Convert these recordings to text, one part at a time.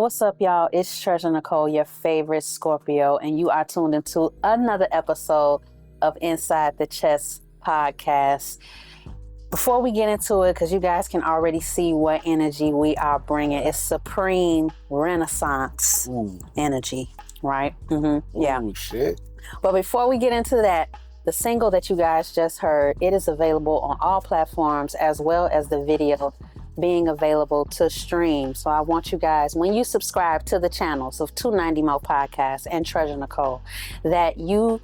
what's up, y'all? It's Treasur Necole, your favorite Scorpio, and you are tuned into another episode of Inside the Chess podcast. Before we get into it, because you guys can already see what energy we are bringing, it's supreme renaissance energy, right? Yeah. Ooh, shit. But before we get into that, the single that you guys just heard, it is available on all platforms as well as the video being available to stream. So I want you guys, when you subscribe to the channels of 290 Mo Podcast and Treasur Necole, that you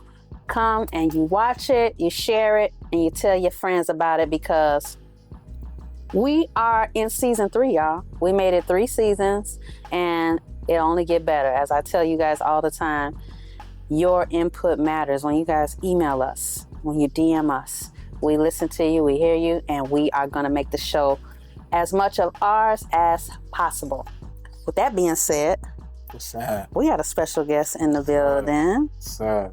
come and you watch it, you share it, and you tell your friends about it, because we are in season 3, y'all. We made it 3 seasons and it'll only get better. As I tell you guys all the time, your input matters. When you guys email us, when you DM us, we listen to you, we hear you, and we are going to make the show as much of ours as possible. With that being said, What's that? we had a special guest in the building. What's up?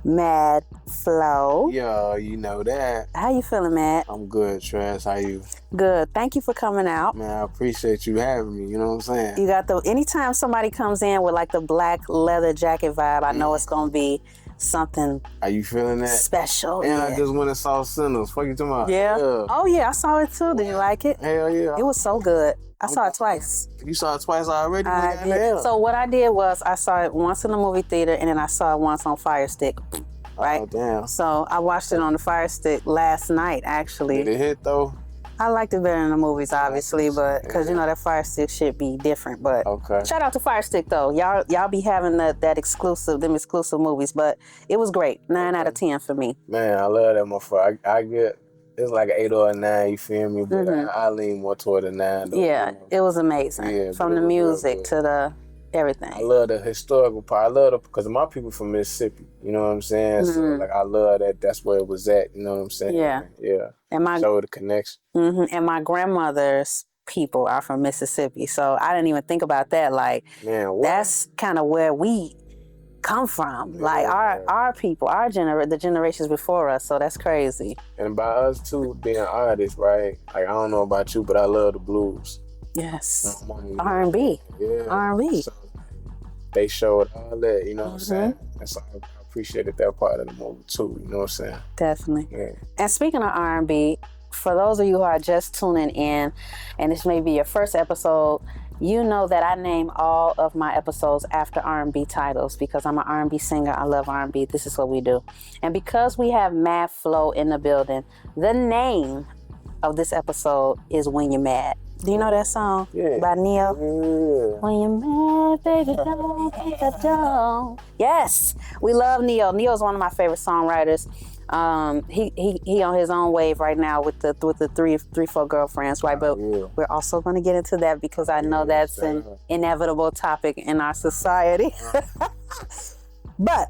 MadFlo. Yo, you know that. How you feeling, Mad? I'm good, Trez. How you? Good. Thank you for coming out. Man, I appreciate you having me. You know what I'm saying? You got anytime somebody comes in with like the black leather jacket vibe, I know it's gonna be something. Are you feeling that? Special. And Yeah. I just went and saw Sinners. What you talking about? Yeah. Oh yeah, I saw it too. Did you like it? Hell yeah. It was so good. I saw it twice. You saw it twice already? I Man, did. hell. So what I did was I saw it once in the movie theater, and then I saw it once on Fire Stick. Right? Oh, damn. So I watched it on the Fire Stick last night, actually. Did it hit though? I liked it better than the movies, obviously, but because you know that Fire Stick shit be different. But Okay. shout out to Fire Stick though. Y'all be having them exclusive movies, but it was great. 9 out of 10 for me. Man, I love that motherfucker. I get, it's like an 8 or a 9, you feel me? But I lean more toward a 9 though. Yeah, you know? it was amazing. Yeah, From but the it was real music good. to the everything. I love the historical part. I love it because my people from Mississippi. You know what I'm saying? So like I love that. That's where it was at. You know what I'm saying? Yeah. Yeah. And my Show the connection. and my grandmother's people are from Mississippi, so I didn't even think about that. Like Man, what? that's kind of where we come from. Like our people, the generations before us. So that's crazy. And by us too being artists, right? Like I don't know about you, but I love the blues. Yes. You know, R&B. Yeah. R&B. So they showed all that. You know what I'm saying? And so I appreciated that part of the movie too. You know what I'm saying? Definitely. Yeah. And speaking of R&B, for those of you who are just tuning in, and this may be your first episode, you know that I name all of my episodes after R&B titles because I'm an R&B singer. I love R&B. This is what we do. And because we have MadFlo in the building, the name of this episode is When You're Mad. Do you know that song by Neil? Yeah. When you're mad, baby, don't think I don't. Yes, we love Neil. Neil's one of my favorite songwriters. He on his own wave right now with the 3-4 girlfriends, right? But we're also going to get into that because I know that's an inevitable topic in our society. But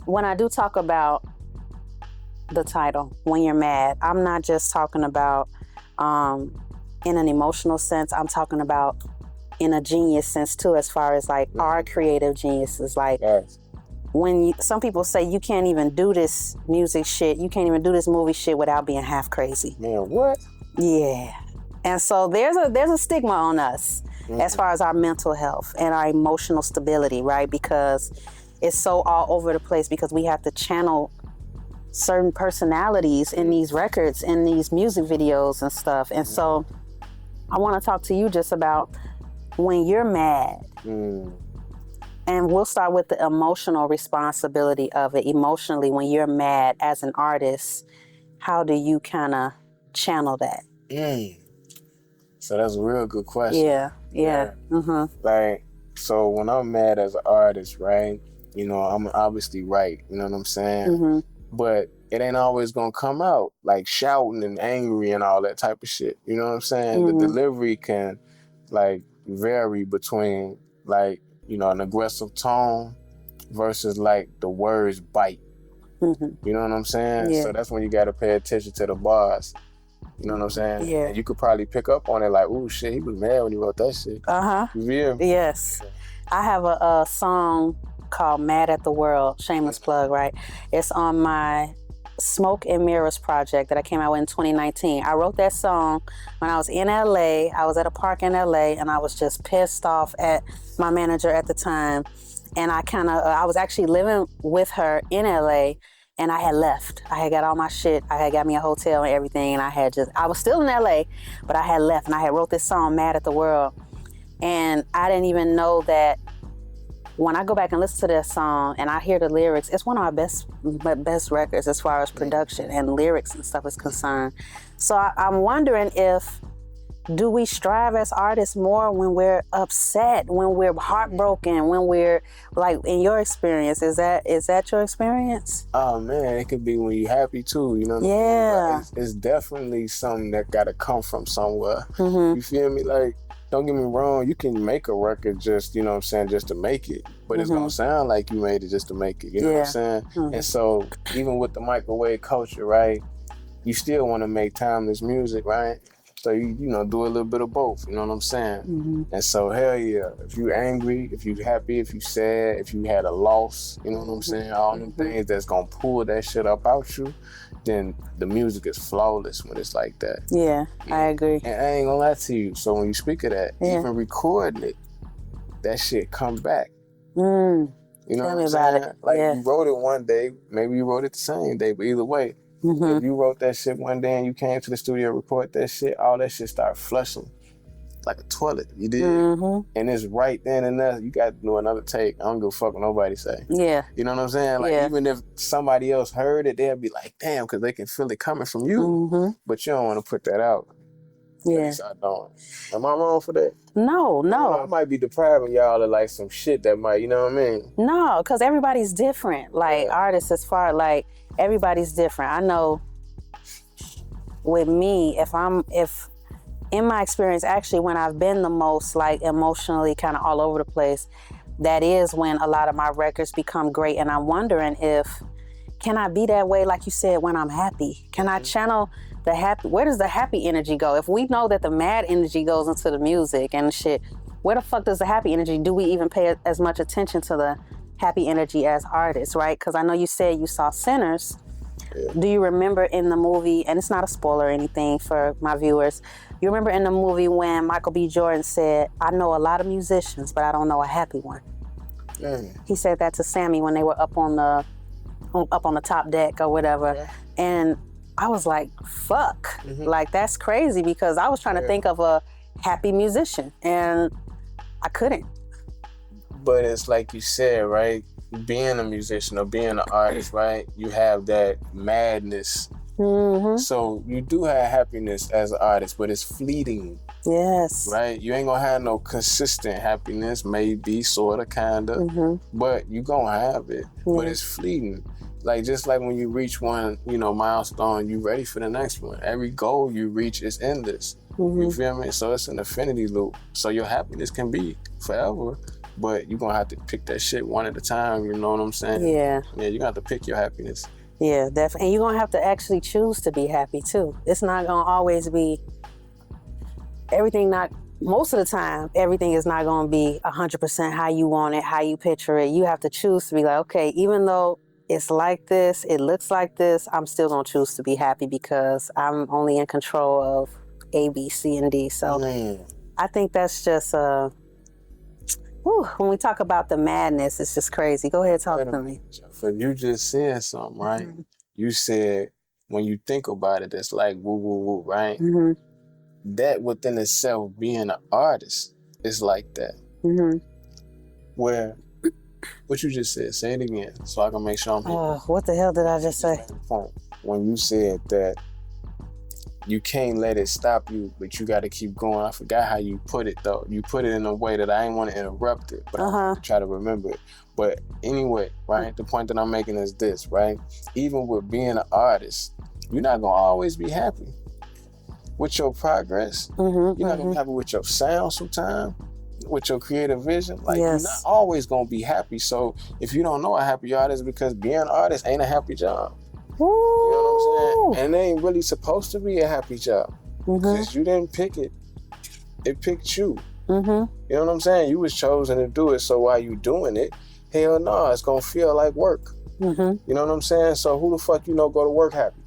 when I do talk about the title, When You're Mad, I'm not just talking about in an emotional sense. I'm talking about in a genius sense too, as far as like our creative geniuses. Like when some people say you can't even do this music shit, you can't even do this movie shit without being half crazy. Man, what? Yeah. And so there's a stigma on us as far as our mental health and our emotional stability, right? Because it's so all over the place because we have to channel certain personalities in these records, in these music videos and stuff. And so I want to talk to you just about when you're mad. And we'll start with the emotional responsibility of it. Emotionally, when you're mad as an artist, how do you kind of channel that? So that's a real good question. Yeah. Like, so when I'm mad as an artist, right, you know, I'm obviously right, you know what I'm saying? But it ain't always gonna come out like shouting and angry and all that type of shit. You know what I'm saying? The delivery can like vary between like, you know, an aggressive tone versus like the words bite. You know what I'm saying? Yeah. So that's when you gotta pay attention to the bars. You know what I'm saying? Yeah. And you could probably pick up on it like, ooh, shit, he was mad when he wrote that shit. You feel me? Yes. I have a song called Mad at the World, shameless plug, right? It's on my Smoke and Mirrors project that I came out with in 2019. I wrote that song when I was in LA. I was at a park in LA and I was just pissed off at my manager at the time. And I was actually living with her in LA and I had left. I had got all my shit. I had got me a hotel and everything. And I was still in LA, but I had left and I had wrote this song, Mad at the World. And I didn't even know that when I go back and listen to that song and I hear the lyrics, it's one of my best records as far as production and lyrics and stuff is concerned. So I'm wondering do we strive as artists more when we're upset, when we're heartbroken, when we're like, in your experience, is that your experience? Oh man, it could be when you're happy too, you know what I mean? It's definitely something that gotta come from somewhere. Mm-hmm. You feel me? Like, don't get me wrong, you can make a record just, you know what I'm saying, just to make it. But it's gonna sound like you made it just to make it, you know what I'm saying? Mm-hmm. And so, even with the microwave culture, right, you still wanna make timeless music, right? So you know, do a little bit of both, you know what I'm saying? Mm-hmm. And so, hell yeah, if you angry, if you happy, if you sad, if you had a loss, you know what I'm saying? All them things that's gonna pull that shit up out you, then the music is flawless when it's like that. Yeah, I agree. And I ain't gonna lie to you, so when you speak of that, even recording it, that shit come back. You know what I'm saying? Like, you wrote it one day, maybe you wrote it the same day, but either way, if you wrote that shit one day and you came to the studio to record that shit, all that shit started flushing like a toilet, you did? And it's right then and there, you got to do another take. I don't give a fuck what nobody say. Yeah. You know what I'm saying? Like, even if somebody else heard it, they'll be like, damn, because they can feel it coming from you. But you don't want to put that out. Yeah. At least I don't. Am I wrong for that? No. I might be depriving y'all of like some shit that might, you know what I mean? No, because everybody's different. Like, artists, as far like, everybody's different. I know with me, if in my experience, actually when I've been the most like emotionally kind of all over the place, that is when a lot of my records become great. And I'm wondering can I be that way, like you said, when I'm happy? Can I channel the happy? Where does the happy energy go? If we know that the mad energy goes into the music and shit, where the fuck does the happy energy? Do we even pay as much attention to the happy energy as artists, right? Because I know you said you saw Sinners. Do you remember in the movie, and it's not a spoiler or anything for my viewers, you remember in the movie when Michael B. Jordan said, I know a lot of musicians, but I don't know a happy one. He said that to Sammy when they were up on the top deck or whatever. And I was like, fuck. Like, that's crazy, because I was trying to think of a happy musician and I couldn't. But it's like you said, right? Being a musician or being an artist, right? You have that madness. So you do have happiness as an artist, but it's fleeting. Yes. Right? You ain't gonna have no consistent happiness, maybe, sorta, kinda, but you gonna have it. But it's fleeting. Like, just like when you reach one, you know, milestone, you ready for the next one. Every goal you reach is endless. You feel me? So it's an infinity loop. So your happiness can be forever, but you're gonna have to pick that shit one at a time, you know what I'm saying? Yeah, you're gonna have to pick your happiness. Yeah, definitely. And you're gonna have to actually choose to be happy too. It's not gonna always be most of the time, everything is not gonna be 100% how you want it, how you picture it. You have to choose to be like, okay, even though it's like this, it looks like this, I'm still gonna choose to be happy because I'm only in control of A, B, C, and D. So I think that's just when we talk about the madness, it's just crazy. Go ahead, talk to me. For you just said something, right? You said when you think about it, it's like woo, woo, woo, right? That within itself, being an artist, is like that. Where, what you just said, say it again so I can make sure I'm hearing. What the hell did I just say? When you said that you can't let it stop you, but you got to keep going. I forgot how you put it, though. You put it in a way that I ain't want to interrupt it, but I try to remember it. But anyway, right, the point that I'm making is this, right? Even with being an artist, you're not going to always be happy with your progress. You're not going to be happy with your sound sometimes, with your creative vision. Like, you're not always going to be happy. So if you don't know a happy artist, because being an artist ain't a happy job. You know what I'm saying? And it ain't really supposed to be a happy job because you didn't pick it. It picked you. You know what I'm saying? You was chosen to do it. So while you doing it, hell no, it's going to feel like work. You know what I'm saying? So who the fuck go to work happy?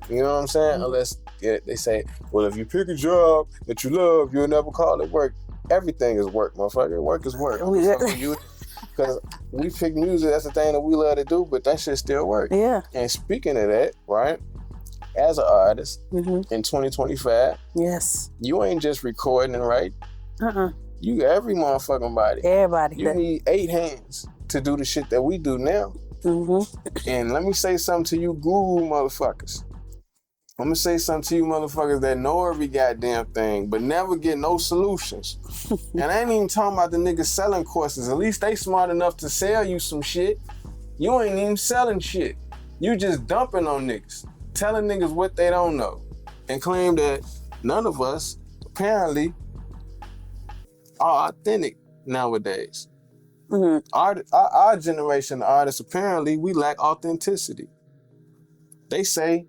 You know what I'm saying? Unless they say, well, if you pick a job that you love, you'll never call it work. Everything is work, motherfucker. Work is work. Because we pick music, that's the thing that we love to do, but that shit still work. Yeah. And speaking of that, right, as an artist in 2025, yes, you ain't just recording, right? You got every motherfucking body. Everybody. You need 8 hands to do the shit that we do now. And let me say something to you guru motherfuckers. I'm gonna say something to you motherfuckers that know every goddamn thing, but never get no solutions. And I ain't even talking about the niggas selling courses. At least they smart enough to sell you some shit. You ain't even selling shit. You just dumping on niggas, telling niggas what they don't know, and claim that none of us, apparently, are authentic nowadays. Our generation of artists, apparently, we lack authenticity. They say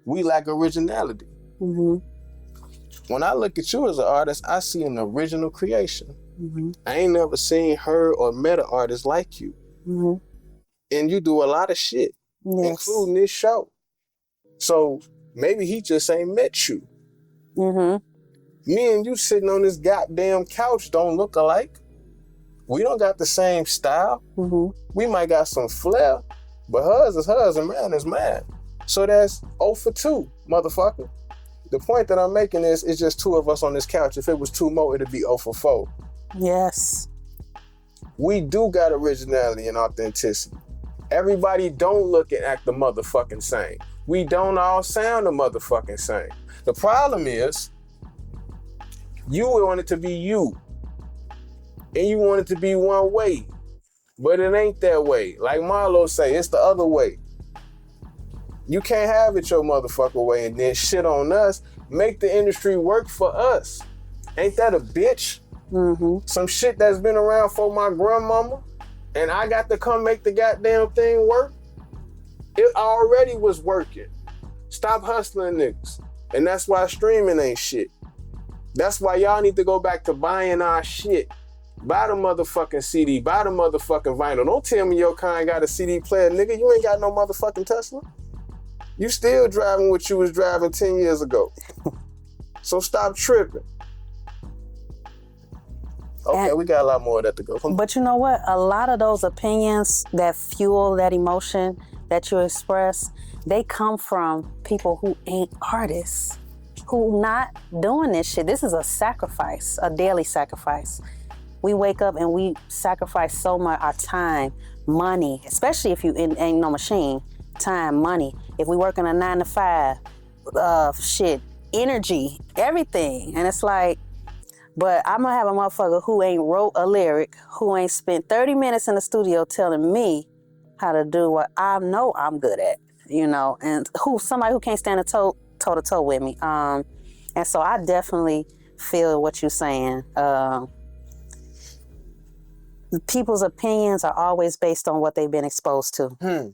we lack originality. When I look at you as an artist, I see an original creation. I ain't never seen, heard, or met an artist like you. And you do a lot of shit, including this show. So maybe he just ain't met you. Me and you sitting on this goddamn couch don't look alike. We don't got the same style. We might got some flair, but hers is hers and mine is mine. So that's 0 for 2, motherfucker. The point that I'm making is, it's just 2 of us on this couch. If it was 2 more, it'd be 0 for 4. Yes. We do got originality and authenticity. Everybody don't look and act the motherfucking same. We don't all sound the motherfucking same. The problem is, you want it to be you. And you want it to be one way. But it ain't that way. Like Marlo say, it's the other way. You can't have it your motherfucker way and then shit on us. Make the industry work for us. Ain't that a bitch? Some shit that's been around for my grandmama, and I got to come make the goddamn thing work. It already was working. Stop hustling niggas. And that's why streaming ain't shit. That's why y'all need to go back to buying our shit. Buy the motherfucking CD, buy the motherfucking vinyl. Don't tell me your kind got a CD player, nigga. You ain't got no motherfucking Tesla. You still driving what you was driving 10 years ago. So stop tripping. Okay, we got a lot more of that to go. But you know what? A lot of those opinions that fuel that emotion that you express, they come from people who ain't artists, who not doing this shit. This is a sacrifice, a daily sacrifice. We wake up and we sacrifice so much, our time, money, especially if you ain't no machine. Time, money. If we working a 9 to 5, energy, everything. And it's like, but I'm gonna have a motherfucker who ain't wrote a lyric, who ain't spent 30 minutes in the studio telling me how to do what I know I'm good at, and somebody who can't stand toe to toe with me. And so I definitely feel what you're saying. People's opinions are always based on what they've been exposed to.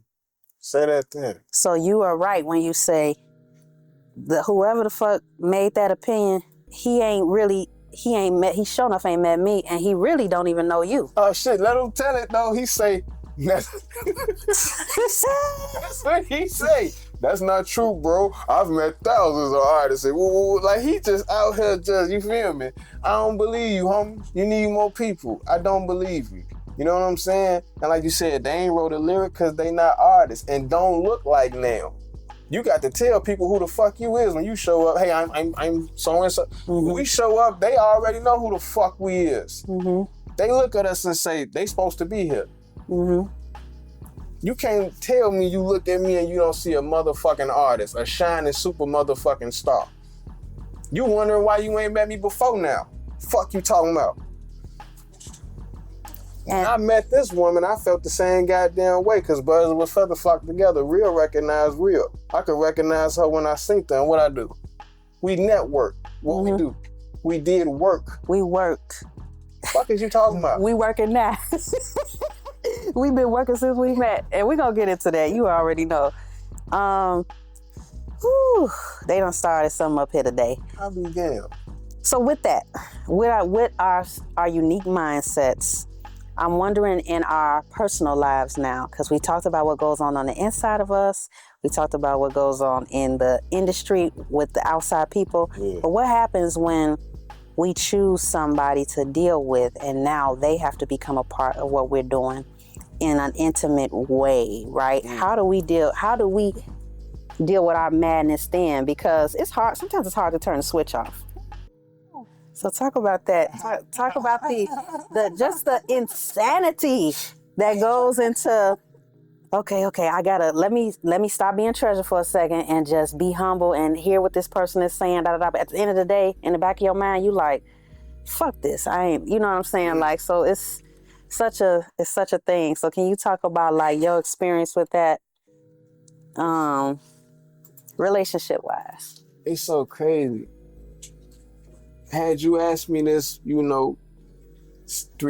Say that then. So you are right when you say that whoever the fuck made that opinion, he sure enough ain't met me, and he really don't even know you. Oh shit, let him tell it though. He say, that's what he say. That's not true, bro. I've met thousands of artists. Like he just out here you feel me? I don't believe you, homie. You need more people. I don't believe you. You know what I'm saying? And like you said, they ain't wrote a lyric because they not artists and don't look like now. You got to tell people who the fuck you is when you show up. Hey, I'm so and so. When we show up, they already know who the fuck we is. They look at us and say they supposed to be here. You can't tell me you look at me and you don't see a motherfucking artist, a shining super motherfucking star. You wondering why you ain't met me before now? Fuck you talking about? When I met this woman, I felt the same goddamn way because brothers were feather flocked together. Real recognize real. I could recognize her when I seen her, and what I do? We network. What we do? We did work. We worked. Fuck is you talking about? We working now. We've been working since we met, and we're gonna get into that. You already know. They done started something up here today. I'll be damned. So with that, with our unique mindsets, I'm wondering in our personal lives now, because we talked about what goes on the inside of us. We talked about what goes on in the industry with the outside people. Yeah. But what happens when we choose somebody to deal with and now they have to become a part of what we're doing in an intimate way, right? How do we deal with our madness then? Because it's hard, sometimes it's hard to turn the switch off. So talk about that. Talk about the insanity that goes into, okay, I gotta, let me stop being Treasure for a second and just be humble and hear what this person is saying, But at the end of the day, in the back of your mind, you like, fuck this, I ain't, you know what I'm saying? Like, so it's such a thing. So can you talk about like your experience with that, relationship wise? It's so crazy. Had you asked me this, 3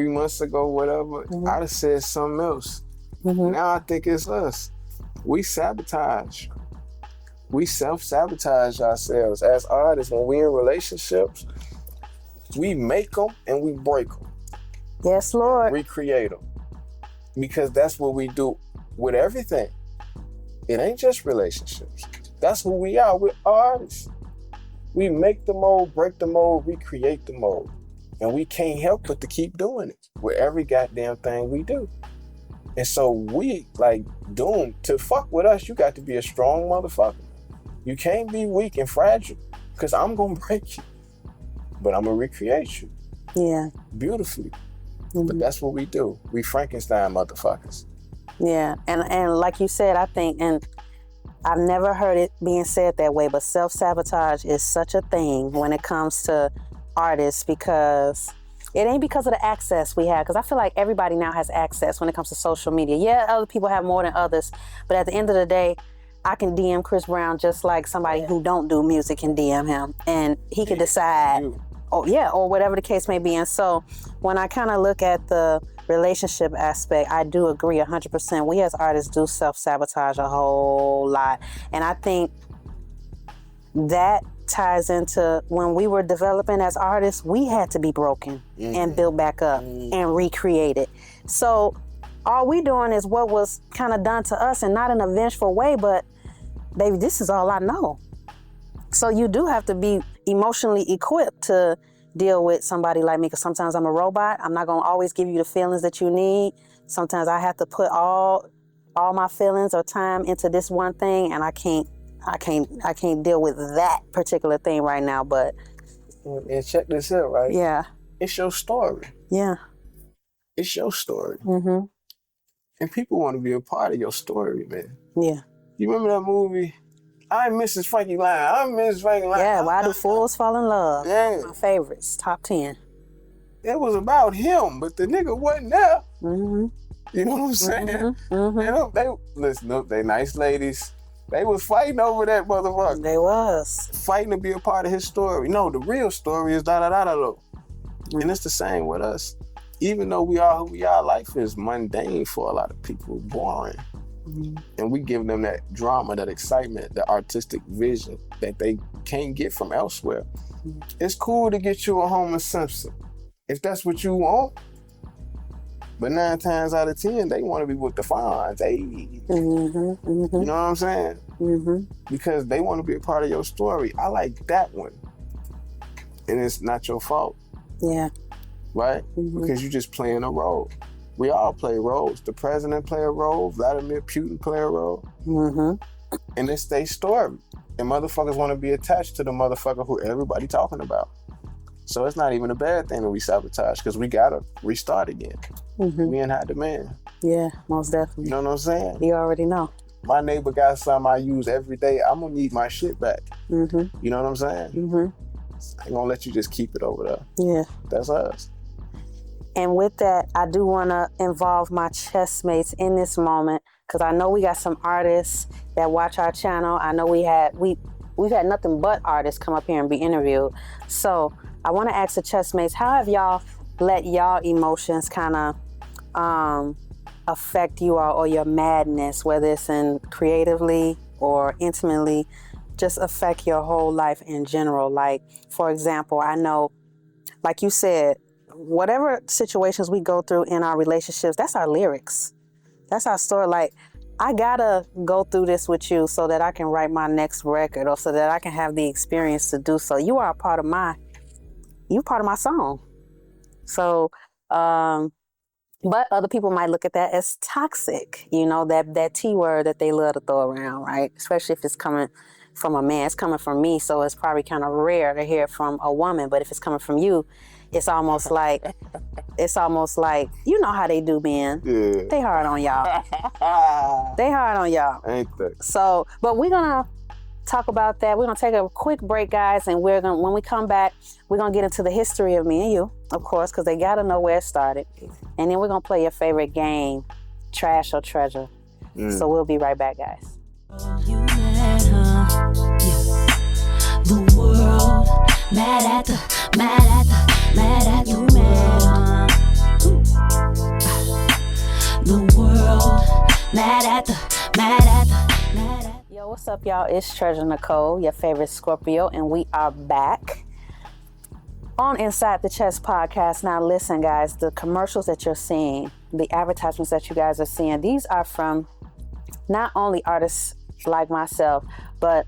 months ago, whatever, I'd have said something else. Now I think it's us. We sabotage. We self-sabotage ourselves as artists. When we're in relationships, we make them and we break them. Yes, Lord. Recreate them. Because that's what we do with everything. It ain't just relationships. That's who we are. We're artists. We make the mold, break the mold, recreate the mold. And we can't help but to keep doing it with every goddamn thing we do. And so we doomed to fuck with us. You got to be a strong motherfucker. You can't be weak and fragile, because I'm going to break you. But I'm going to recreate you. Yeah. Beautifully. But that's what we do. We Frankenstein motherfuckers. Yeah. And like you said, I think, and I've never heard it being said that way, but self-sabotage is such a thing when it comes to artists, because it ain't because of the access we have, because I feel like everybody now has access when it comes to social media. Yeah, other people have more than others, but at the end of the day, I can DM Chris Brown just like somebody who don't do music can DM him, and he can decide, or whatever the case may be. And so when I kind of look at the relationship aspect, I do agree 100%. We as artists do self-sabotage a whole lot. And I think that ties into when we were developing as artists, we had to be broken and built back up and recreated. So all we doing is what was kind of done to us, and not in a vengeful way, but baby, this is all I know. So you do have to be emotionally equipped to deal with somebody like me, because sometimes I'm a robot. I'm not gonna always give you the feelings that you need. Sometimes I have to put all my feelings or time into this one thing, and I can't deal with that particular thing right now. But and check this out, right? Yeah. It's your story. Yeah. It's your story. And people want to be a part of your story, man. Yeah. You remember that movie? I'm Mrs. Frankie Lyne. I'm Mrs. Frankie Lyne. Yeah, Why Do Fools Fall in Love? Yeah. My favorites, top 10. It was about him, but the nigga wasn't there. You know what I'm saying? They nice ladies. They was fighting over that motherfucker. They was. Fighting to be a part of his story. No, the real story is da-da-da-da-da. And it's the same with us. Even though we are who we are, life is mundane for a lot of people, boring. And we give them that drama, that excitement, the artistic vision that they can't get from elsewhere. It's cool to get you a Homer Simpson, if that's what you want. But 9 times out of 10, they want to be with the Fonz. Hey. You know what I'm saying? Because they want to be a part of your story. I like that one. And it's not your fault. Yeah. Right? Because you're just playing a role. We all play roles. The president play a role. Vladimir Putin play a role. And it's their story. And motherfuckers want to be attached to the motherfucker who everybody talking about. So it's not even a bad thing that we sabotage, because we got to restart again. We in high demand. Yeah, most definitely. You know what I'm saying? You already know. My neighbor got something I use every day. I'm going to need my shit back. You know what I'm saying? I ain't going to let you just keep it over there. Yeah. That's us. And with that, I do want to involve my chess mates in this moment, because I know we got some artists that watch our channel. I know we've had nothing but artists come up here and be interviewed. So I want to ask the chess mates, how have y'all let y'all emotions kind of affect you all, or your madness, whether it's in creatively or intimately, just affect your whole life in general? Like, for example, I know, like you said, whatever situations we go through in our relationships, that's our lyrics. That's our story. Like, I gotta go through this with you so that I can write my next record, or so that I can have the experience to do so. You are a part of my song. So, but other people might look at that as toxic, that T word that they love to throw around, right? Especially if it's coming from a man. It's coming from me, so it's probably kind of rare to hear it from a woman. But if it's coming from you, it's almost like, you know how they do, men. Yeah. They hard on y'all. Ain't they? So, but we're gonna talk about that. We're gonna take a quick break, guys, and when we come back, we're gonna get into the history of me and you, of course, because they gotta know where it started. And then we're gonna play your favorite game, Trash or Treasure. So we'll be right back, guys. You mad, huh? Yeah. The world mad at the you mad, huh? The world mad at the. Yo, what's up, y'all? It's Treasur Necole, your favorite Scorpio, and we are back on Inside the Chest podcast. Now, listen, guys, the commercials that you're seeing, the advertisements that you guys are seeing, these are from not only artists like myself, but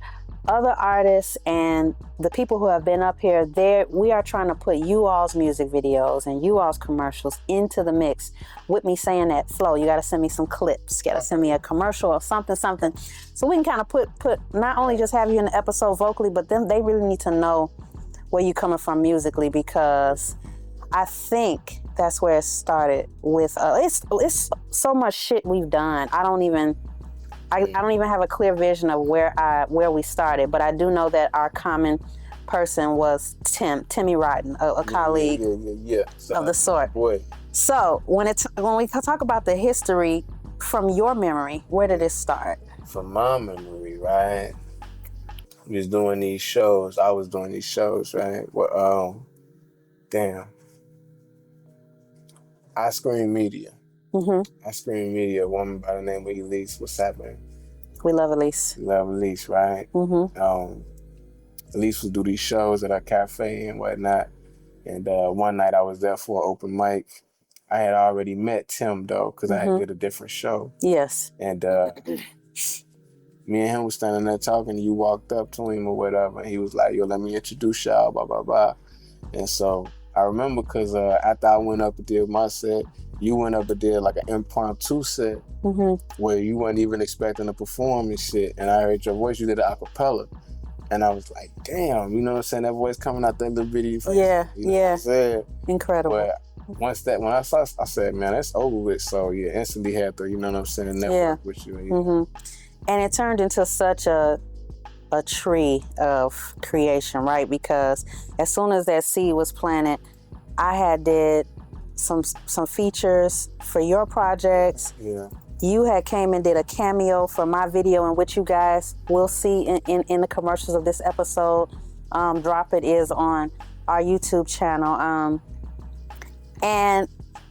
other artists and the people who have been up here. We are trying to put you all's music videos and you all's commercials into the mix with me saying that, Flo, you got to send me some clips, you got to send me a commercial or something, so we can kind of put not only just have you in the episode vocally, but then they really need to know where you coming from musically, because I think that's where it started with, it's so much shit we've done. I don't even have a clear vision of where we started, but I do know that our common person was Timmy Rotten, a colleague of the sort. Boy. So when we talk about the history from your memory, where did it start? From my memory, right? We was doing these shows. I was doing these shows, right? Well, I Scream Media. I Scream Media, a woman by the name of Elise. What's happening? We love Elise. We love Elise, right? Elise would do these shows at our cafe and whatnot. And one night I was there for an open mic. I had already met Tim, though, because I had did a different show. Yes. And me and him was standing there talking, and you walked up to him or whatever, and he was like, yo, let me introduce y'all, blah, blah, blah. And so I remember because after I went up and did my set, you went up and did like an impromptu set where you weren't even expecting to perform and shit. And I heard your voice, you did an acapella. And I was like, damn, you know what I'm saying? That voice coming out that little video. Yeah, you know what I'm saying? Incredible. But when I saw, I said, man, that's over with. So yeah, instantly had to, you know what I'm saying, network with you. And it turned into such a tree of creation, right? Because as soon as that seed was planted, I had did some features for your projects. Yeah. You had came and did a cameo for my video, in which you guys will see in the commercials of this episode. Drop It is on our YouTube channel. And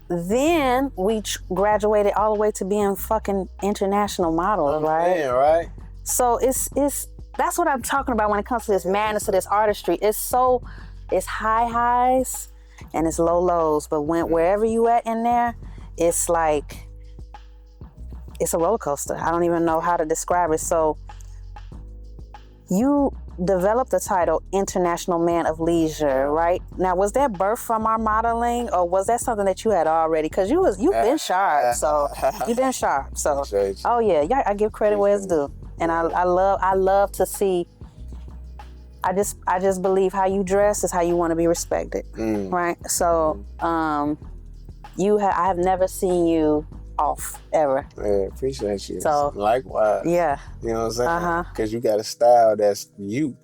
then we graduated all the way to being fucking international models, right? Man, right? So it's that's what I'm talking about when it comes to this madness, to this artistry. It's high highs and it's low lows, but wherever you at in there, it's like, it's a roller coaster. I don't even know how to describe it. So you developed the title International Man of Leisure, right? Now, was that birthed from our modeling, or was that something that you had already? Because you've been sharp, so you've been sharp. So, oh yeah, I give credit where it's due, and I love to see. I just believe how you dress is how you want to be respected, right? So, I have never seen you off ever. Man, appreciate you. So likewise. Yeah. You know what I'm saying? Because you got a style that's you.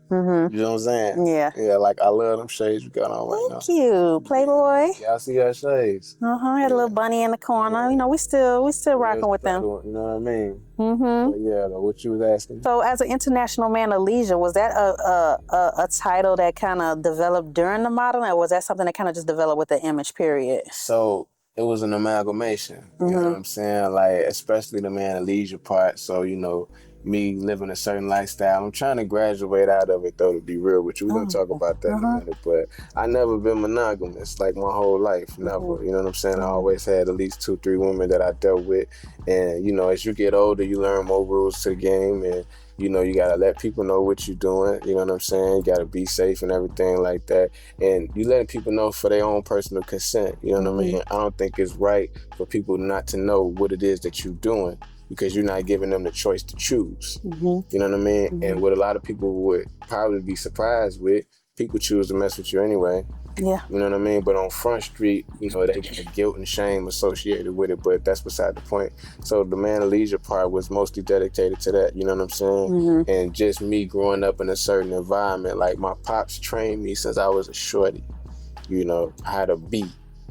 You know what I'm saying? Yeah. Yeah, like I love them shades you got on right now. Thank you, Playboy. Y'all see our shades. Had a little bunny in the corner. You know, we still rocking with them. You know what I mean? But yeah, what you was asking. So, as an International Man of Leisure, was that a title that kind of developed during the modeling, or was that something that kind of just developed with the image period? So it was an amalgamation. You know what I'm saying? Like, especially the man of leisure part. So, you know, me living a certain lifestyle. I'm trying to graduate out of it, though, to be real with you. We're going to talk about that in a minute, but I never been monogamous, like my whole life, never. You know what I'm saying? I always had at least 2-3 women that I dealt with, and, you know, as you get older, you learn more rules to the game, and, you know, you got to let people know what you're doing, you know what I'm saying? You got to be safe and everything like that, and you letting people know for their own personal consent, you know what I mean? I don't think it's right for people not to know what it is that you're doing, because you're not giving them the choice to choose. You know what I mean? And what a lot of people would probably be surprised with, people choose to mess with you anyway. Yeah. You know what I mean? But on Front Street, you know, they get guilt and shame associated with it, but that's beside the point. So the Man of Leisure part was mostly dedicated to that, you know what I'm saying? And just me growing up in a certain environment, like my pops trained me since I was a shorty, you know, how to be.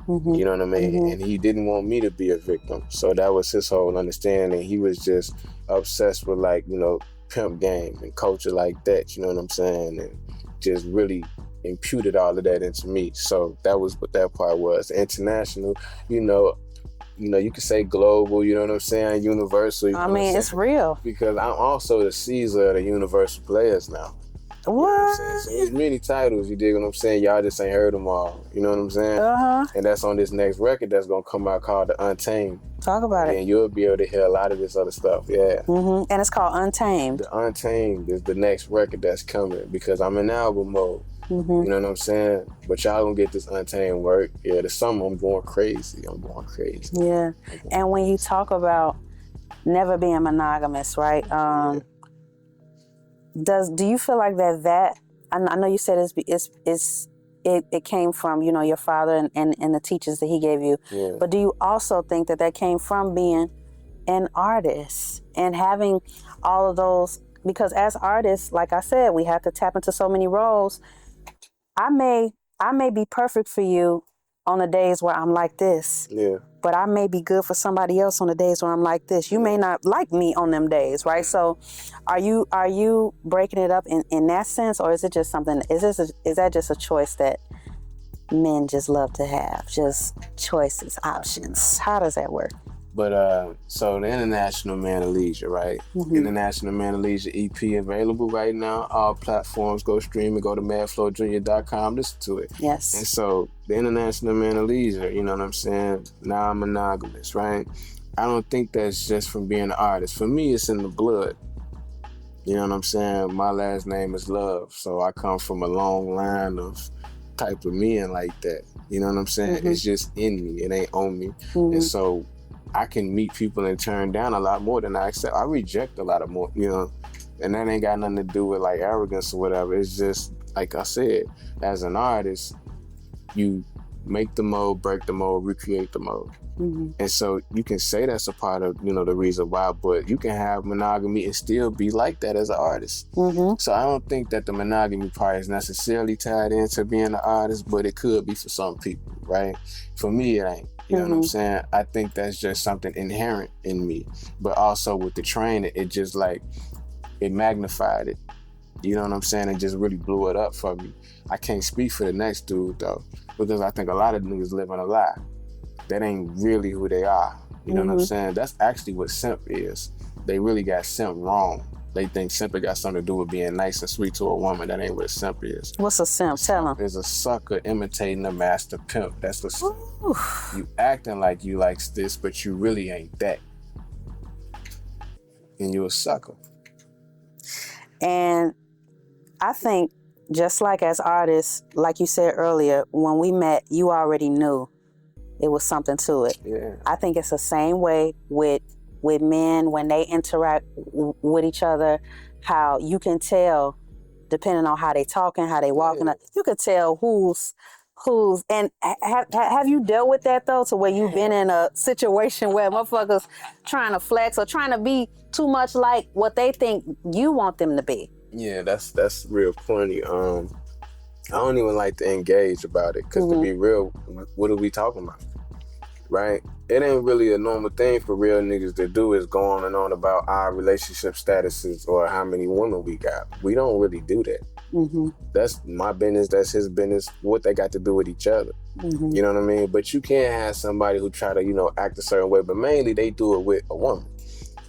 You know what I mean? And he didn't want me to be a victim. So that was his whole understanding. He was just obsessed with, like, you know, pimp game and culture like that, you know what I'm saying? And just really imputed all of that into me. So that was what that part was. International, you know, you could say global, you know what I'm saying? Universal. I mean, it's real. Because I'm also the Caesar of the universal players now. What? You know what I'm saying? So there's many titles, you dig what I'm saying? Y'all just ain't heard them all. You know what I'm saying? And that's on this next record that's gonna come out called The Untamed. Talk about it. And you'll be able to hear a lot of this other stuff, yeah. And it's called Untamed. The Untamed is the next record that's coming, because I'm in album mode. You know what I'm saying? But y'all gonna get this Untamed work. Yeah, the summer I'm going crazy. Yeah. And when you talk about never being monogamous, right? Do you feel like that I know you said it came from, you know, your father and the teachers that he gave you, but do you also think that came from being an artist and having all of those, because as artists, like I said, we have to tap into so many roles. I may be perfect for you on the days where I'm like this. But I may be good for somebody else on the days where I'm like this. You may not like me on them days, right? So are you breaking it up in that sense, or is it just something, is that just a choice that men just love to have? Just choices, options. How does that work? But so the International Man of Leisure, right? International Man of Leisure EP available right now. All platforms. Go stream it. Go to MadFloJr.com. Listen to it. Yes. And so the International Man of Leisure, you know what I'm saying? Now I'm monogamous, right? I don't think that's just from being an artist. For me, it's in the blood. You know what I'm saying? My last name is Love, so I come from a long line of type of men like that. You know what I'm saying? It's just in me. It ain't on me. And so I can meet people and turn down a lot more than I accept. I reject a lot of more, you know, and that ain't got nothing to do with like arrogance or whatever. It's just, like I said, as an artist, you make the mold, break the mold, recreate the mold. And so you can say that's a part of, you know, the reason why, but you can have monogamy and still be like that as an artist. So I don't think that the monogamy part is necessarily tied into being an artist, but it could be for some people, right? For me, it ain't. You know what I'm saying? I think that's just something inherent in me. But also with the training, it just like, it magnified it. You know what I'm saying? It just really blew it up for me. I can't speak for the next dude though, because I think a lot of niggas live in a lie. That ain't really who they are. You know what I'm saying? That's actually what simp is. They really got simp wrong. They think simp got something to do with being nice and sweet to a woman. That ain't what a simp is. What's a simp? Tell them. Is a sucker imitating a master pimp. That's the simp. You acting like you likes this, but you really ain't that. And you a sucker. And I think just like as artists, like you said earlier, when we met, you already knew it was something to it. I think it's the same way with men when they interact with each other, how you can tell, depending on how they talking, how they walking, you can tell who's. And have you dealt with that though, to where you've been in a situation where motherfuckers trying to flex or trying to be too much like what they think you want them to be? Yeah, that's real funny. I don't even like to engage about it, because to be real, what are we talking about? Right? It ain't really a normal thing for real niggas to do, is go on and on about our relationship statuses or how many women we got. We don't really do that. That's my business, that's his business, what they got to do with each other. You know what I mean? But you can't have somebody who try to, you know, act a certain way, but mainly they do it with a woman.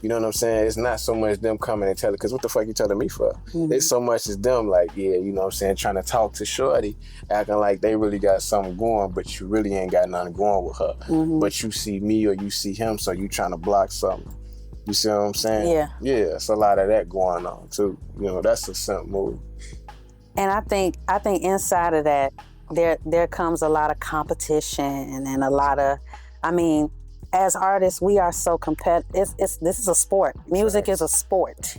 You know what I'm saying? It's not so much them coming and telling, because what the fuck you telling me for? It's so much as them like, yeah, you know what I'm saying, trying to talk to shorty, acting like they really got something going, but you really ain't got nothing going with her. But you see me or you see him, so you trying to block something. You see what I'm saying? Yeah. Yeah, it's a lot of that going on too. You know, that's a simp move. And I think inside of that, there comes a lot of competition and a lot of, I mean, as artists, we are so competitive. This is a sport. Music is a sport.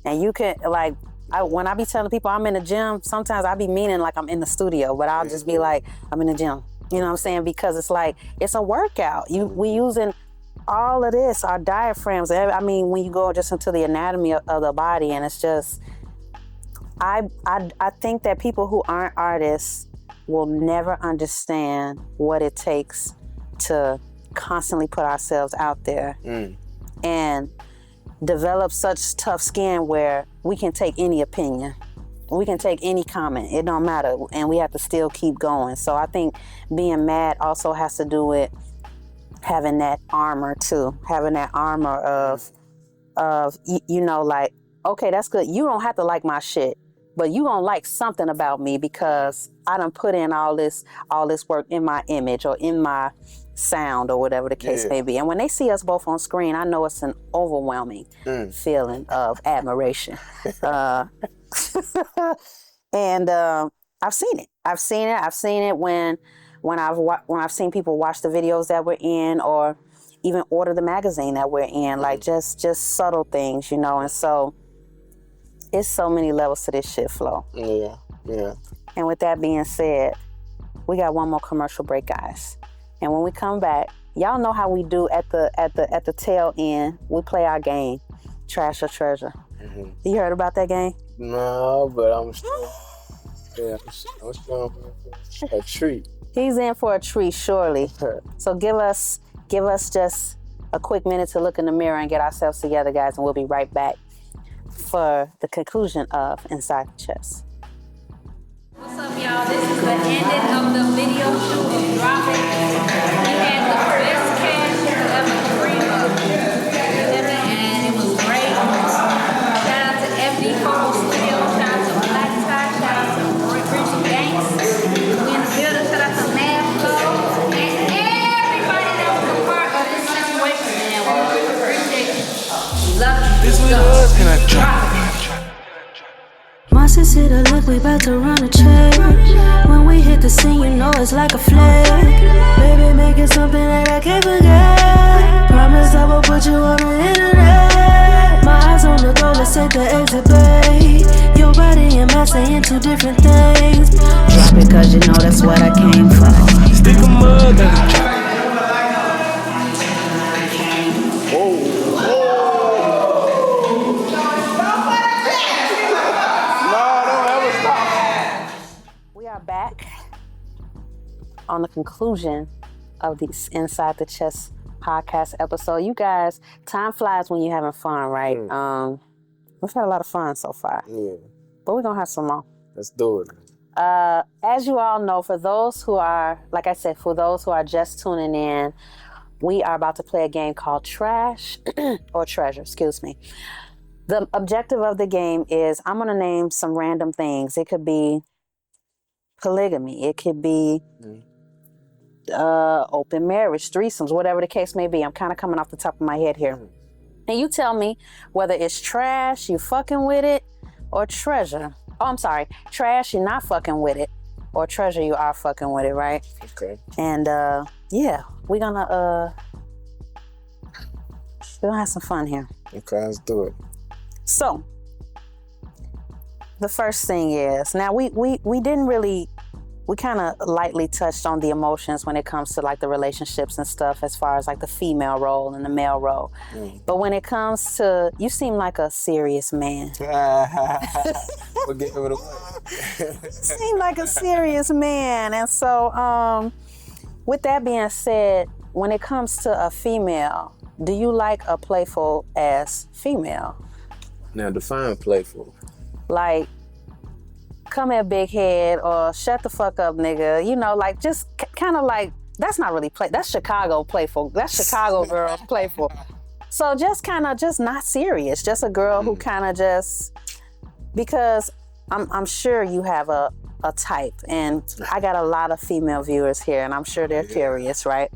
And you can, like, when I be telling people I'm in the gym, sometimes I be meaning like I'm in the studio, but I'll just be like, I'm in the gym. You know what I'm saying? Because it's like, it's a workout. We using all of this, our diaphragms. I mean, when you go just into the anatomy of the body, and it's just, I think that people who aren't artists will never understand what it takes to constantly put ourselves out there and develop such tough skin where we can take any opinion, we can take any comment, it don't matter, and we have to still keep going. So I think being mad also has to do with having that armor too, having that armor of you know, like, okay, that's good, you don't have to like my shit, but you gonna like something about me because I done put in all this work in my image or in my sound or whatever the case may be. And when they see us both on screen, I know it's an overwhelming feeling of admiration. And I've seen it. I've seen it when I've seen people watch the videos that we're in, or even order the magazine that we're in, like just subtle things, you know. And so it's so many levels to this shit, Flo. Yeah. And with that being said, we got one more commercial break, guys. And when we come back, y'all know how we do at the tail end. We play our game, Trash or Treasure. You heard about that game? No, but I'm still a treat. He's in for a treat, surely. So give us just a quick minute to look in the mirror and get ourselves together, guys, and we'll be right back for the conclusion of Inside the Chest. What's up, y'all? This is the ending of the video shoot of Drop It. We had the best cast you could ever dream of. And it was great. Shout out to FD Photo Studio. Shout out to Black Tie. Shout out to Richie Banks. We in the building. Shout out to MadFlo. And everybody that was a part of this situation, man. We appreciate it. Love you. This was can I drop it? My sister, the look, we bout to run a check. When we hit the scene, you know it's like a flag. Baby, make it something that I can't forget. Promise I will put you on the internet. My eyes on the door, let's take the exit, babe. Your body and mine saying two different things. Drop it, cause you know that's what I came for. Stick a mug at the drop. Back on the conclusion of this Inside the Chest podcast episode. You guys, time flies when you're having fun, right? We've had a lot of fun so far. Yeah. But we're gonna have some more. Let's do it. As you all know, for those who are, like I said, for those who are just tuning in, we are about to play a game called Trash or Treasure, excuse me. The objective of the game is I'm gonna name some random things. It could be polygamy, it could be open marriage, threesomes, whatever the case may be. I'm kind of coming off the top of my head here. And you tell me whether it's trash, you fucking with it, or treasure. Oh, I'm sorry. Trash, you're not fucking with it, or treasure, you are fucking with it, right? Okay. And yeah, we're gonna have some fun here. Okay, let's do it. So, the first thing is, now we didn't really, we kind of lightly touched on the emotions when it comes to like the relationships and stuff, as far as like the female role and the male role. But when it comes to, you seem like a serious man. We'll get rid of Seem like a serious man. And so, with that being said, when it comes to a female, do you like a playful ass female? Now define playful. Like, come here, big head, or shut the fuck up, nigga. You know, like, just kind of like, that's not really play. That's Chicago playful. That's Chicago girls playful. So just kind of just not serious. Just a girl who kind of just, because I'm sure you have a type, and I got a lot of female viewers here, and I'm sure they're curious, right?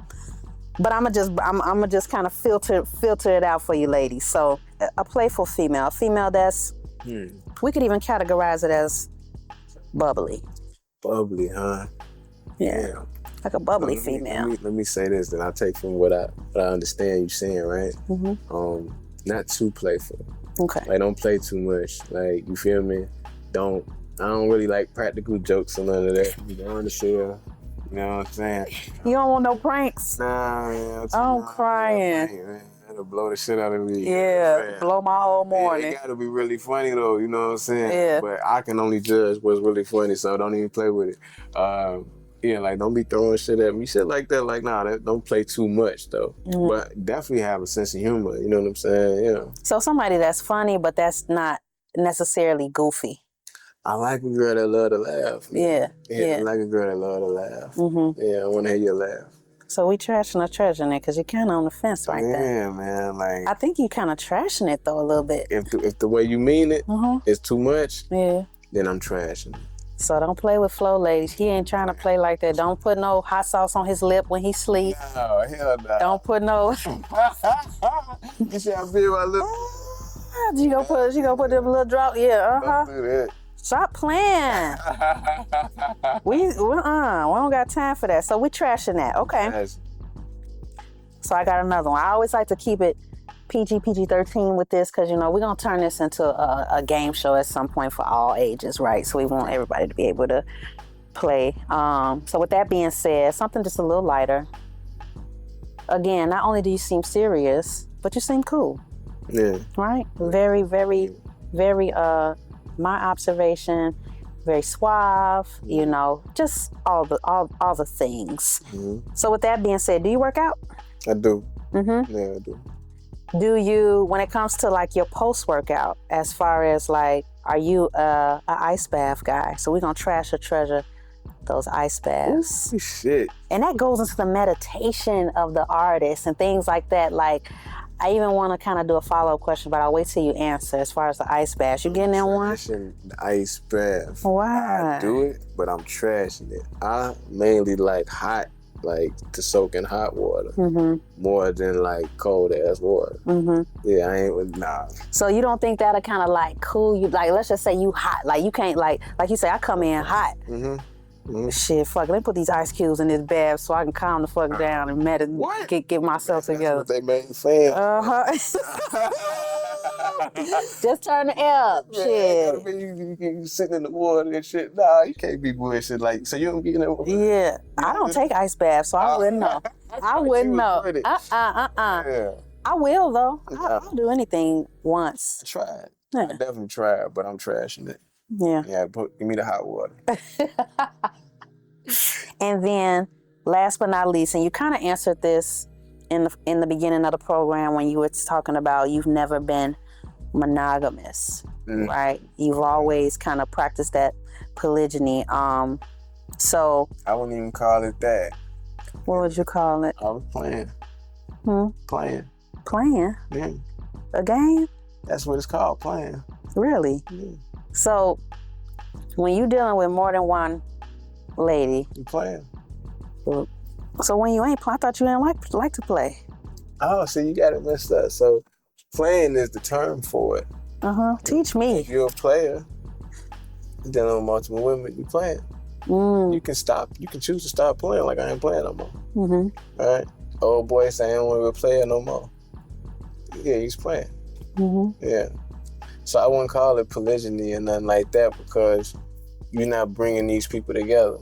But I'm gonna just kind of filter it out for you ladies. So a playful female, that's, we could even categorize it as bubbly. Bubbly, huh? Yeah. Like a bubbly female. Let me say this, then I take from what I understand you saying, right? Not too playful. Okay. Like, don't play too much. Like, you feel me? I don't really like practical jokes or none of that. You don't understand. You know what I'm saying? You don't want no pranks? Nah, man. I'm crying. Man. That'll blow the shit out of me. Yeah, man. blow my whole morning. It gotta be really funny though, you know what I'm saying? Yeah. But I can only judge what's really funny, so don't even play with it. Yeah, like, don't be throwing shit at me. Shit like that, like, nah, don't play too much though. But definitely have a sense of humor, you know what I'm saying? Yeah. So somebody that's funny, but that's not necessarily goofy. I like a girl that love to laugh. Man. Yeah. I like a girl that love to laugh. Yeah, I want to hear you laugh. So we trashing or treasuring it, because you're kind of on the fence right there. Yeah, man. Like, I think you kind of trashing it though a little bit. If the way you mean it is too much, then I'm trashing it. So don't play with Flo, ladies. He ain't trying to play like that. Don't put no hot sauce on his lip when he sleep. No, hell no. Don't put no. You see how big my lip? She gonna put them little drop. Yeah, Don't do that. Stop playing. we don't got time for that. So we trashing that. Okay. Yes. So I got another one. I always like to keep it PG-13 with this, because, you know, we're going to turn this into a game show at some point for all ages, right? So we want everybody to be able to play. So with that being said, something just a little lighter. Again, not only do you seem serious, but you seem cool. Yeah. Right? Very, very, very, my observation, very suave, you know, just all the things. So with that being said, do you work out? I do. Yeah, I do. Do you, when it comes to like your post-workout, as far as like, are you a ice bath guy? So we're gonna trash or treasure those ice baths. Ooh, shit. And that goes into the meditation of the artist and things like that. Like, I even want to kind of do a follow-up question, but I'll wait till you answer. As far as the ice bath, you getting in one? Trashing the ice bath. Why? I do it, but I'm trashing it. I mainly like hot, like to soak in hot water more than like cold ass water. Yeah, I ain't with So you don't think that'll kind of like cool you? Like, let's just say you hot, like you can't like you say, I come in hot. Shit, fuck, let me put these ice cubes in this bath so I can calm the fuck down and meditate, get myself together. That's what they made fan. Just turn the air up. Shit. I mean, you sitting in the water and shit. Nah, you can't be bullshit. Like, so you don't get in the water? Yeah, I don't take ice baths, so I wouldn't know. I wouldn't know. Yeah. I will though. I'll do anything once. I tried. Yeah. I definitely tried, but I'm trashing it. Yeah. Yeah, give me the hot water. And then, last but not least, and you kind of answered this in the beginning of the program when you were talking about you've never been monogamous, right? You've always kind of practiced that polygyny. So I wouldn't even call it that. What would you call it? I was playing. Playing. Playing? Yeah. A game? That's what it's called, playing. Really? Yeah. So when you're dealing with more than one lady, You playing. So when you ain't playing, I thought you didn't like to play. Oh, so you got it messed up. So playing is the term for it. Teach me. If you're a player, dealing with multiple women, you playing. You can stop. You can choose to stop playing. Like, I ain't playing no more. All right. Old boy saying I don't want to be a player no more. Yeah, he's playing. Yeah. So I wouldn't call it polygyny or nothing like that, because you're not bringing these people together.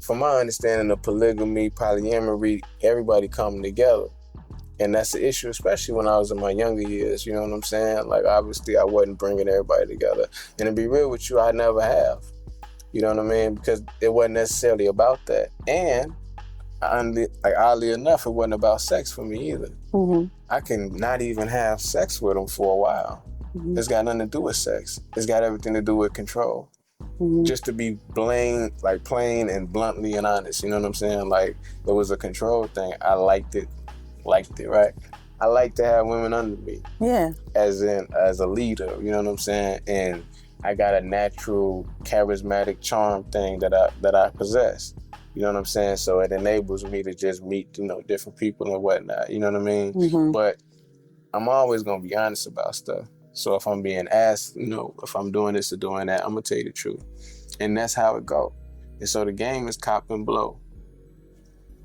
From my understanding of polygamy, polyamory, everybody coming together. And that's the issue, especially when I was in my younger years, you know what I'm saying? Like, obviously, I wasn't bringing everybody together. And to be real with you, I never have. You know what I mean? Because it wasn't necessarily about that. And oddly enough, it wasn't about sex for me either. I can not even have sex with them for a while. It's got nothing to do with sex. It's got everything to do with control. Just to be plain and bluntly and honest, you know what I'm saying? Like, it was a control thing. I liked it, right? I like to have women under me. Yeah. As a leader, you know what I'm saying? And I got a natural charismatic charm thing that I possess. You know what I'm saying? So it enables me to just meet, different people and whatnot. You know what I mean? Mm-hmm. But I'm always gonna be honest about stuff. So if I'm being asked, if I'm doing this or doing that, I'm gonna tell you the truth. And that's how it go. And so the game is cop and blow.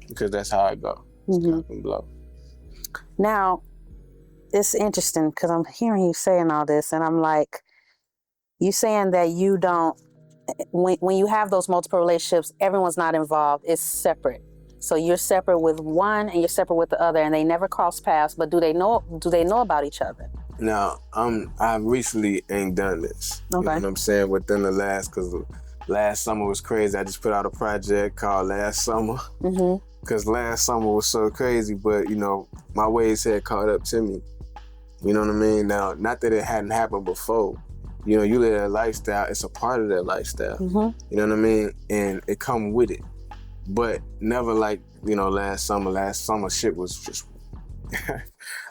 Because that's how it go. It's cop and blow. Now, it's interesting because I'm hearing you saying all this and I'm like, you saying that you don't, when you have those multiple relationships, everyone's not involved, it's separate. So you're separate with one and you're separate with the other and they never cross paths, but do they know about each other? Now, I recently ain't done this. Okay. You know what I'm saying? Within the because last summer was crazy. I just put out a project called Last Summer. Because last summer was so crazy, but, my ways had caught up to me. You know what I mean? Now, not that it hadn't happened before. You live that lifestyle. It's a part of that lifestyle. You know what I mean? And it come with it. But never like, last summer. Last summer shit was just...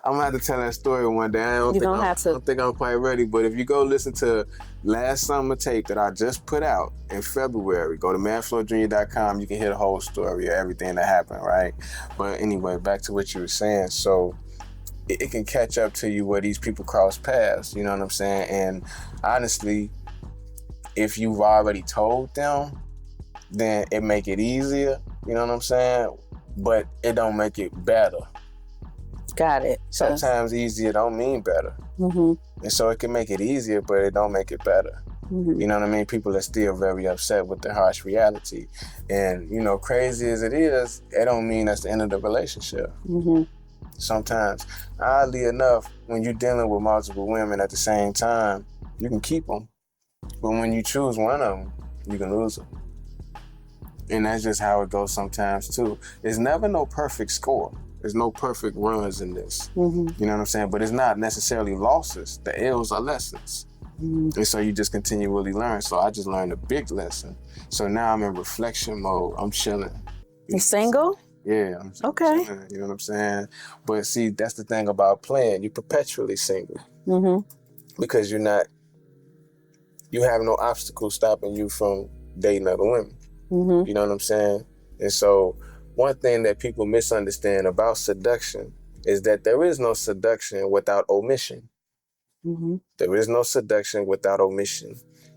I'm gonna have to tell that story one day. I don't think I'm quite ready, but if you go listen to last summer tape that I just put out in February, go to MadFloJr.com, you can hear the whole story of everything that happened, right? But anyway, back to what you were saying. So it can catch up to you where these people cross paths, you know what I'm saying? And honestly, if you've already told them, then it make it easier, you know what I'm saying? But it don't make it better. Got it. Sometimes easier don't mean better. And so it can make it easier, but it don't make it better. You know what I mean? People are still very upset with the harsh reality. And, crazy as it is, it don't mean that's the end of the relationship. Sometimes, oddly enough, when you're dealing with multiple women at the same time, you can keep them. But when you choose one of them, you can lose them. And that's just how it goes sometimes too. There's never no perfect score. There's no perfect runs in this. You know what I'm saying? But it's not necessarily losses. The L's are lessons. And so you just continually learn. So I just learned a big lesson. So now I'm in reflection mode. I'm chilling. You single? Yeah, I'm okay. Chilling, you know what I'm saying? But see, that's the thing about playing. You're perpetually single. Because you have no obstacle stopping you from dating other women. You know what I'm saying? And so one thing that people misunderstand about seduction is that there is no seduction without omission. There is no seduction without omission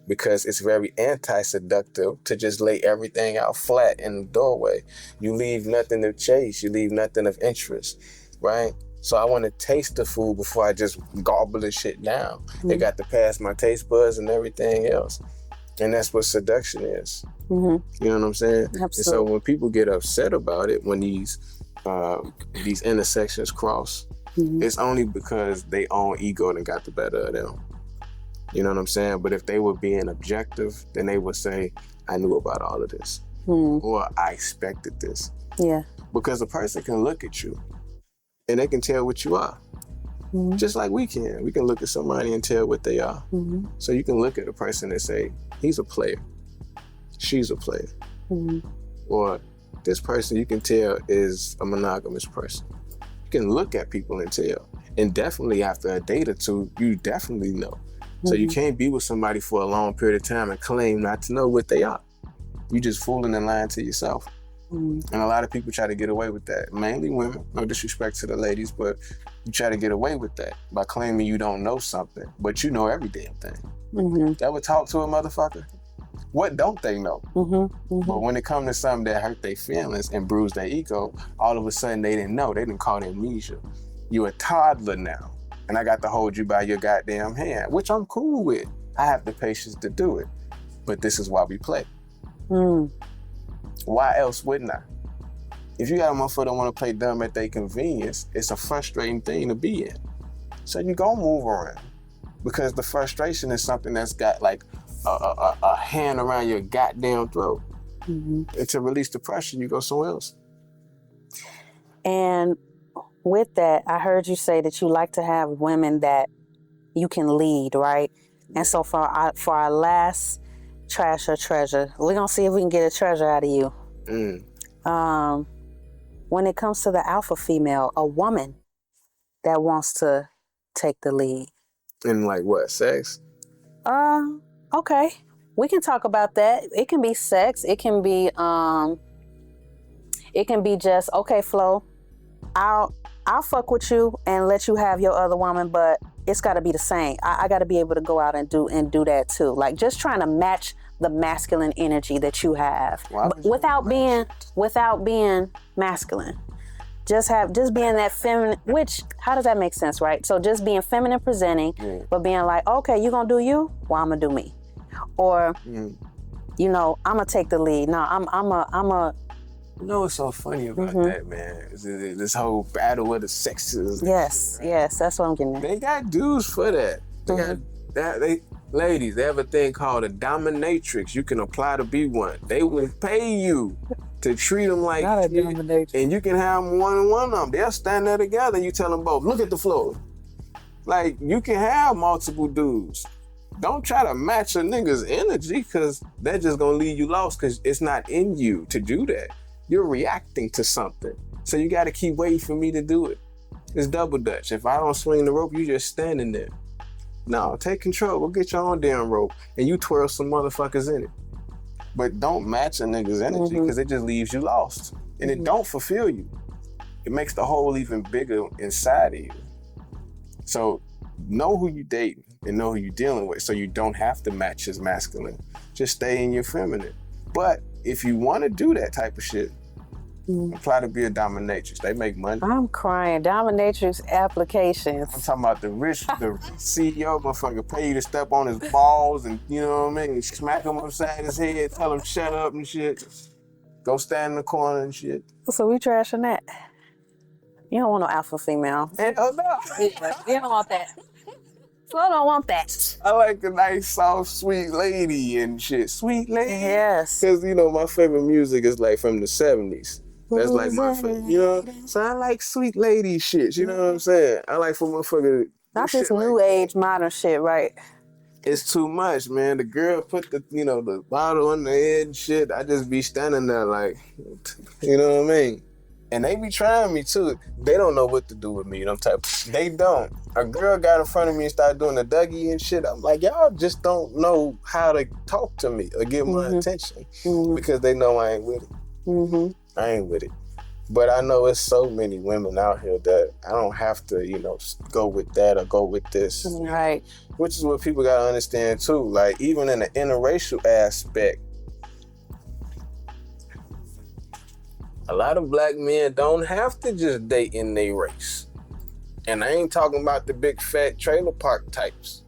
because it's very anti-seductive to just lay everything out flat in the doorway. You leave nothing to chase. You leave nothing of interest, right? So I want to taste the food before I just gobble the shit down. It got to pass my taste buds and everything else. And that's what seduction is. You know what I'm saying? Absolutely. And so when people get upset about it, when these intersections cross, it's only because they own ego and got the better of them. You know what I'm saying? But if they were being objective, then they would say, I knew about all of this. Or I expected this. Yeah. Because a person can look at you and they can tell what you are. Just like we can. We can look at somebody and tell what they are. So you can look at a person and say, he's a player. She's a player. Or this person you can tell is a monogamous person. You can look at people and tell. And definitely after a date or two, you definitely know. So you can't be with somebody for a long period of time and claim not to know what they are. You just fooling and lying to yourself. And a lot of people try to get away with that. Mainly women, no disrespect to the ladies, but you try to get away with that by claiming you don't know something, but you know every damn thing. Ever talk to a motherfucker? What don't they know? But when it comes to something that hurt their feelings and bruise their ego, all of a sudden they didn't know. They didn't call it amnesia. You a toddler now, and I got to hold you by your goddamn hand, which I'm cool with. I have the patience to do it, but this is why we play. Why else wouldn't I? If you got a motherfucker that want to play dumb at their convenience, it's a frustrating thing to be in. So you gonna move around because the frustration is something that's got like a hand around your goddamn throat. And to release the pressure, you go somewhere else. And with that, I heard you say that you like to have women that you can lead, right? And so for our last trash or treasure, we're gonna see if we can get a treasure out of you. When it comes to the alpha female, a woman that wants to take the lead? In like what, sex? Okay. We can talk about that. It can be sex. It can be just, okay, Flo, I'll fuck with you and let you have your other woman, but it's got to be the same. I got to be able to go out and do that too. Like just trying to match the masculine energy that you have, without being masculine. Just being that feminine. Which, how does that make sense, right? So just being feminine presenting, but being like, okay, you gonna do you? Well, I'm gonna do me, or you know, I'm gonna take the lead. No, I'm a. You know what's so funny about that, man? Is this whole battle of the sexes. Yes, that's what I'm getting at. They got dudes for that. They got that. Ladies, they have a thing called a dominatrix. You can apply to be one. They will pay you to treat them like shit, and you can have them one-on-one of them. They'll stand there together and you tell them both, look at the floor. Like, you can have multiple dudes. Don't try to match a nigga's energy, because that's just gonna leave you lost, because it's not in you to do that. You're reacting to something. So you gotta keep waiting for me to do it. It's double dutch. If I don't swing the rope, you just standing there. No, take control. Go get your own damn rope and you twirl some motherfuckers in it. But don't match a nigga's energy, because it just leaves you lost. And it don't fulfill you. It makes the hole even bigger inside of you. So know who you dating and know who you dealing with, so you don't have to match his masculine. Just stay in your feminine. But if you want to do that type of shit, apply to be a dominatrix. They make money. I'm crying. Dominatrix applications. I'm talking about the CEO motherfucker pay you to step on his balls and, you know what I mean, smack him upside his head, tell him shut up and shit. Go stand in the corner and shit. So we trashing that. You don't want no alpha female. Hell no. You don't want that. Flo don't want that. I like a nice, soft, sweet lady and shit. Sweet lady? Yes. Because, you know, my favorite music is like from the 70s. That's like my favorite, you know? So I like sweet lady shit, you know what I'm saying? I like for motherfucker. Not this new age modern shit, right? It's too much, man. The girl put the, you know, the bottle on the head and shit. I just be standing there like, you know what I mean? And they be trying me too. They don't know what to do with me, them type. They don't. A girl got in front of me and started doing the Dougie and shit. I'm like, y'all just don't know how to talk to me or get my attention, because they know I ain't with it. I ain't with it. But I know it's so many women out here that I don't have to, you know, go with that or go with this. Right. Which is what people gotta understand too. Like, even in the interracial aspect, a lot of black men don't have to just date in their race. And I ain't talking about the big fat trailer park types.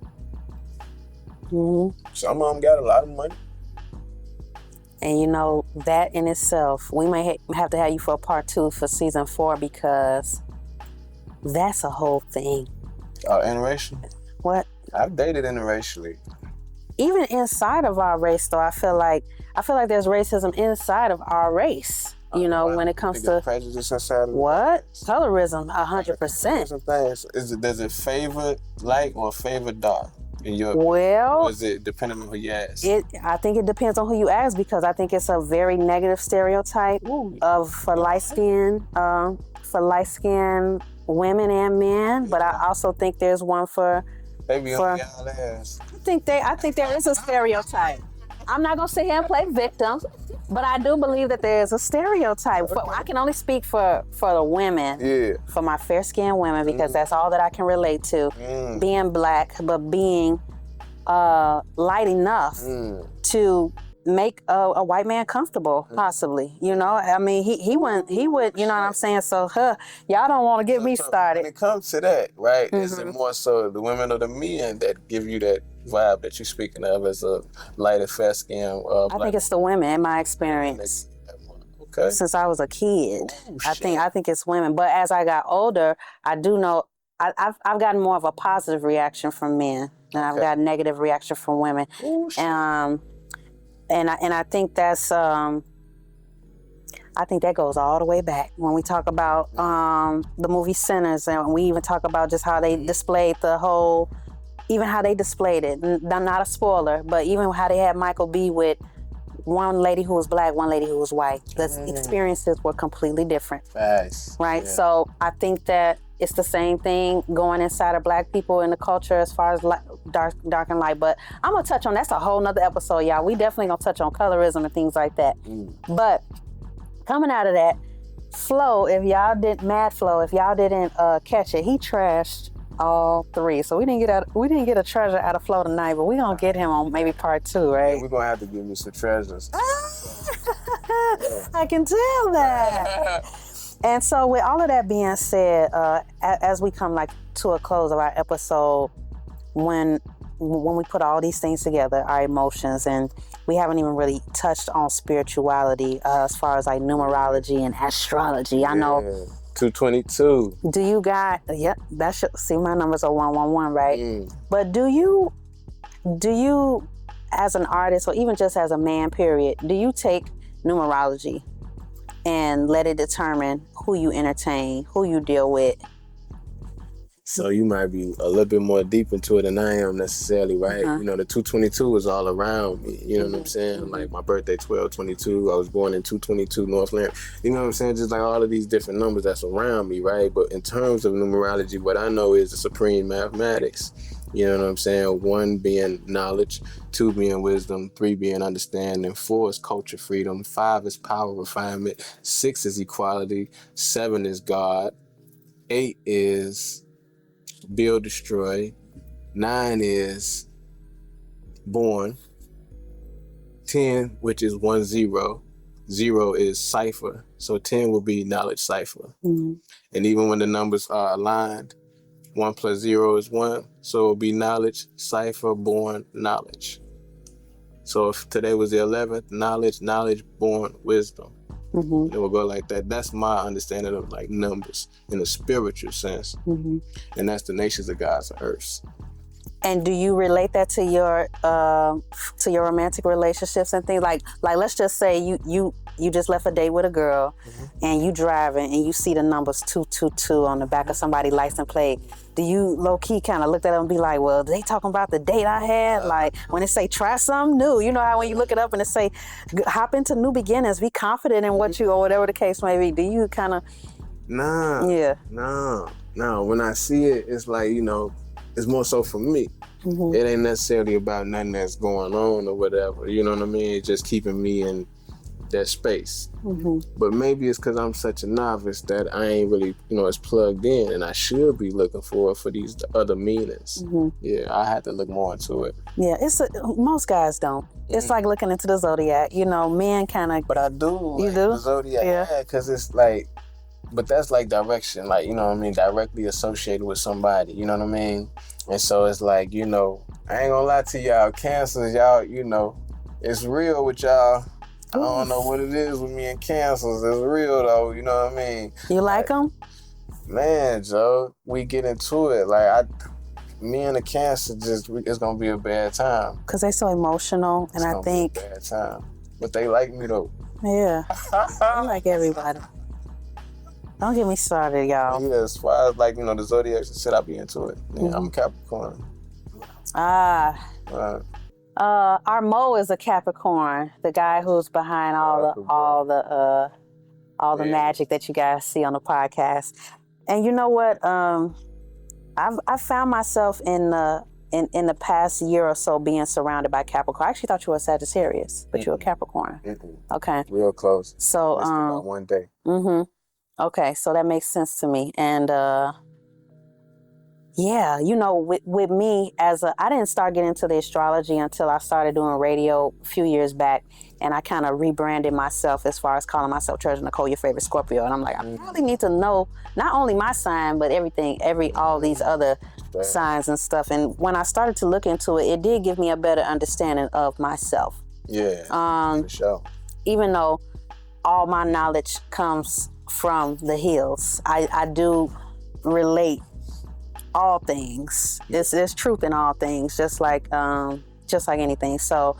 Some of them got a lot of money. And you know, that in itself, we may have to have you for a part 2 for season 4, because that's a whole thing. Interracial? What? I've dated interracially. Even inside of our race, though, I feel like there's racism inside of our race. You know, when it comes to prejudice inside of what? Colorism, 100%. Does it favor light or favor dark? In your well, or is it depending on who you ask? I think it depends on who you ask, because I think it's a very negative stereotype for light skin women and men. But I also think there's one for y'all ass. I think there is a stereotype. I'm not gonna sit here and play victim, but I do believe that there is a stereotype. Okay. I can only speak for the women, for my fair-skinned women, because that's all that I can relate to. Being black, but being light enough to make a white man comfortable, possibly. You know, I mean, he would, you know what I'm saying? So, y'all don't want to get me started. When it comes to that, right, is it more so the women or the men that give you that vibe that you're speaking of as a lighter, fair skin? I think it's the women, in my experience. Okay. Since I was a kid, I think it's women. But as I got older, I do know I've gotten more of a positive reaction from men, and I've got a negative reaction from women. And I think that's I think that goes all the way back when we talk about the movie Sinners, and we even talk about just how they displayed even how they displayed it. Not a spoiler, but even how they had Michael B. with one lady who was black, one lady who was white. The experiences were completely different. Nice. Right? Yeah. So I think that it's the same thing going inside of Black people in the culture as far as dark and light. But I'm gonna touch on, that's a whole nother episode, y'all. We definitely gonna touch on colorism and things like that. But coming out of that, Flo, MadFlo, if y'all didn't catch it, he trashed all three. So we didn't get a treasure out of Flo tonight, but we gonna get him on maybe part 2, right? Yeah, we're gonna have to give me some treasures. I can tell that. And so with all of that being said, as we come like to a close of our episode, when we put all these things together, our emotions, and we haven't even really touched on spirituality as far as like numerology and astrology. I know 222. Do you got, that should, see my numbers are 111, right? But do you, as an artist, or even just as a man, period, do you take numerology and let it determine who you entertain, who you deal with? So you might be a little bit more deep into it than I am necessarily, right? You know, the 222 is all around me. You know what I'm saying? Like my birthday, 12/22. I was born in 222 Northland. You know what I'm saying? Just like all of these different numbers that's around me, right? But in terms of numerology, what I know is the supreme mathematics. You know what I'm saying? 1 being knowledge, 2 being wisdom, 3 being understanding, 4 is culture freedom, 5 is power refinement, 6 is equality, 7 is God, 8 is build, destroy, 9 is born, 10, which is 1 0, 0 is cipher, so 10 will be knowledge cipher. And even when the numbers are aligned, 1 plus 0 is 1, so it'll be knowledge cipher, born, knowledge. So if today was the 11th, knowledge, born, wisdom. It will go like that. That's my understanding of like numbers in a spiritual sense. And that's the nations of God's earth. And do you relate that to your romantic relationships and things? Like let's just say you just left a date with a girl and you driving and you see the numbers 222 on the back of somebody's license plate. Do you low-key kind of look at them and be like, well, they talking about the date I had? Like when they say try something new, you know how when you look it up and it say hop into new beginnings, be confident in what you, or whatever the case may be. Do you kind of? No. When I see it, it's like, you know, it's more so for me. It ain't necessarily about nothing that's going on or whatever. You know what I mean? It's just keeping me in that space. But maybe it's because I'm such a novice that I ain't really, you know, as plugged in, and I should be looking for these other meanings. Yeah, I had to look more into it. Yeah, most guys don't. It's like looking into the zodiac. You know, men kind of. But I do. You like, do? The zodiac, yeah, because it's like, but that's like direction, like, you know what I mean, directly associated with somebody, you know what I mean? And so it's like, you know, I ain't gonna lie to y'all, Cancers, y'all, you know, it's real with y'all. I don't know what it is with me and Cancers. It's real though, you know what I mean? You like them? Man, Joe, we get into it. Like, me and the Cancer it's gonna be a bad time. Because they so emotional, and I think. It's gonna be a bad time. But they like me though. Yeah, I like everybody. Don't get me started, y'all. Yeah, as far as like, you know, the zodiac and shit, I be into it. Yeah, I'm a Capricorn. Our Mo is a Capricorn, the guy who's behind all the magic that you guys see on the podcast. And you know what? I've found myself in the past year or so being surrounded by Capricorn. I actually thought you were a Sagittarius, but you're a Capricorn. Okay. Real close. So missed about one day. Okay, so that makes sense to me. And yeah, you know, with me I didn't start getting into the astrology until I started doing radio a few years back, and I kind of rebranded myself as far as calling myself Treasur Necole, your favorite Scorpio. And I'm like, I probably need to know not only my sign, but all these other signs and stuff. And when I started to look into it, it did give me a better understanding of myself. Yeah, for sure. Even though all my knowledge comes from the hills, I do relate all things. There's truth in all things, just like anything. So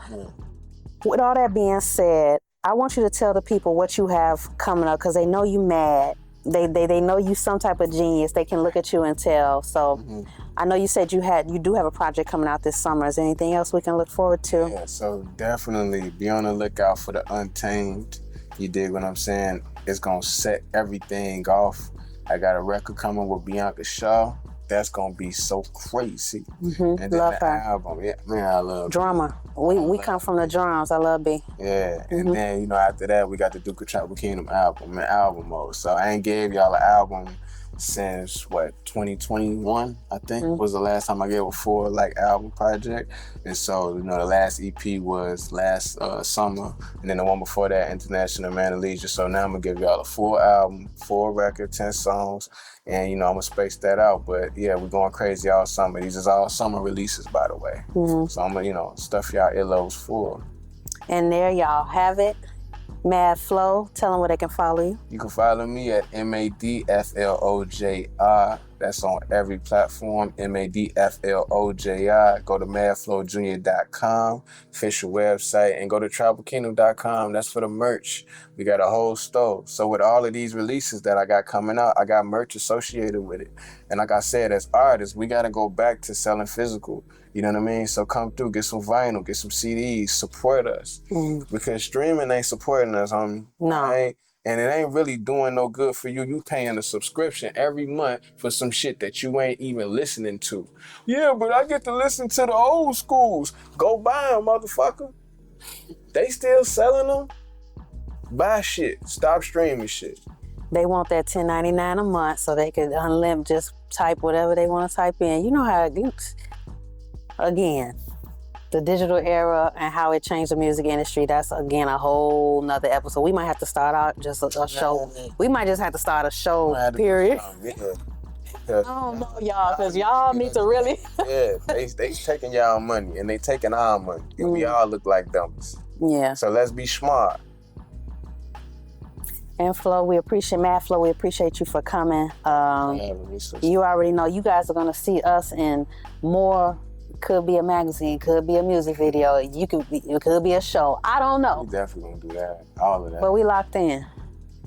with all that being said, I want you to tell the people what you have coming up, because they know you mad. They know you some type of genius. They can look at you and tell. So I know you said you do have a project coming out this summer. Is there anything else we can look forward to? Yeah, so definitely be on the lookout for the Untamed. You dig what I'm saying? It's gonna set everything off. I got a record coming with Bianca Shaw. That's gonna be so crazy. And then Love the her. album, yeah, man, I love Drummer. We come from the drums. I love B. Yeah, and then, you know, after that, we got the Duke of Tribal Kingdom album and album mode. So I ain't gave y'all an album since, 2021, I think, was the last time I gave a full, album project. And so, you know, the last EP was last summer, and then the one before that, International Man of Leisure. So now I'm gonna give y'all a full album, full record, 10 songs, and, you know, I'm gonna space that out. But yeah, we're going crazy all summer. These is all summer releases, by the way. So I'm gonna, you know, stuff y'all earlobes full. And there y'all have it. MadFlo. Tell them where they can follow you. You can follow me at MadFloJI. That's on every platform, MadFloJI. Go to madflojr.com, official website, and go to tribalkingdom.com. That's for the merch. We got a whole store. So with all of these releases that I got coming out, I got merch associated with it. And like I said, as artists, we got to go back to selling physical. You know what I mean? So come through, get some vinyl, get some CDs, support us. Because streaming ain't supporting us, homie. No. And it ain't really doing no good for you. You paying a subscription every month for some shit that you ain't even listening to. Yeah, but I get to listen to the old schools. Go buy them, motherfucker. They still selling them. Buy shit. Stop streaming shit. They want that $10.99 a month so they could just type whatever they want to type in. You know how it is. Again, the digital era and how it changed the music industry, that's, again, a whole nother episode. We might have to start out just a show. We might just have to start a show, period. I don't know, y'all, because y'all need to really... Yeah, they taking y'all money, and they taking our money, and we all look like dummies. Yeah. So let's be smart. And MadFlo, we appreciate you for coming. You already know, you guys are going to see us in more. Could be a magazine, could be a music video, it could be a show. I don't know. We definitely gonna do that, all of that. But we locked in.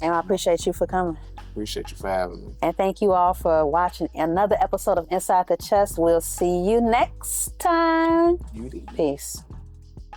And I appreciate you for coming. Appreciate you for having me. And thank you all for watching another episode of Inside the Chest. We'll see you next time. Beauty. Peace.